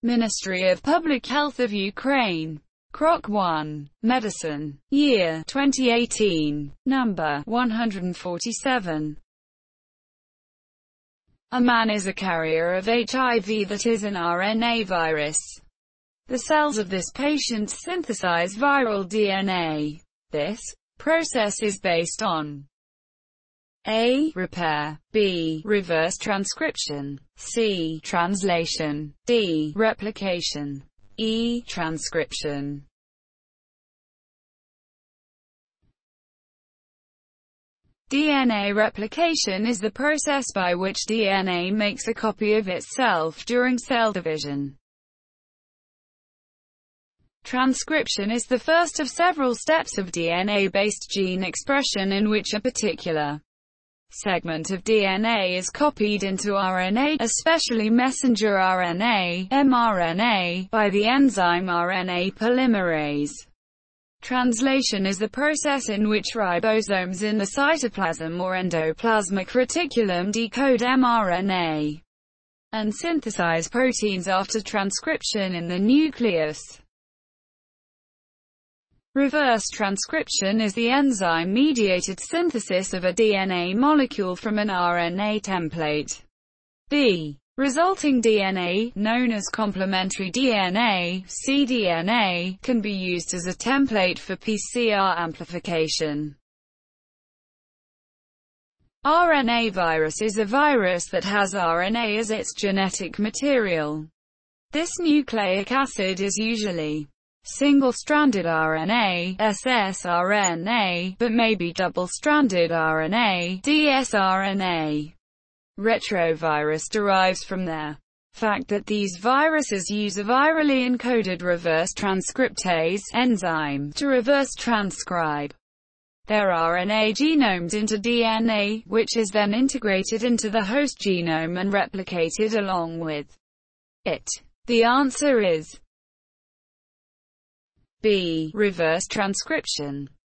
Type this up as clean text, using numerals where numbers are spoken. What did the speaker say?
Ministry of Public Health of Ukraine. Krok 1. Medicine. Year 2018. Number 147. A man is a carrier of HIV that is an RNA virus. The cells of this patient synthesize viral DNA. This process is based on A. Repair, B. Reverse transcription, C. Translation, D. Replication, E. Transcription. DNA replication is the process by which DNA makes a copy of itself during cell division. Transcription is the first of several steps of DNA-based gene expression in which a particular segment of DNA is copied into RNA, especially messenger RNA, mRNA, by the enzyme RNA polymerase. Translation is the process in which ribosomes in the cytoplasm or endoplasmic reticulum decode mRNA and synthesize proteins after transcription in the nucleus. Reverse transcription is the enzyme-mediated synthesis of a DNA molecule from an RNA template. The resulting DNA, known as complementary DNA, cDNA, can be used as a template for PCR amplification. RNA virus is a virus that has RNA as its genetic material. This nucleic acid is usually single-stranded RNA, ssRNA, but may be double-stranded RNA, dsRNA. Retrovirus derives from the fact that these viruses use a virally encoded reverse transcriptase enzyme to reverse transcribe their RNA genomes into DNA, which is then integrated into the host genome and replicated along with it. The answer is B. Reverse transcription.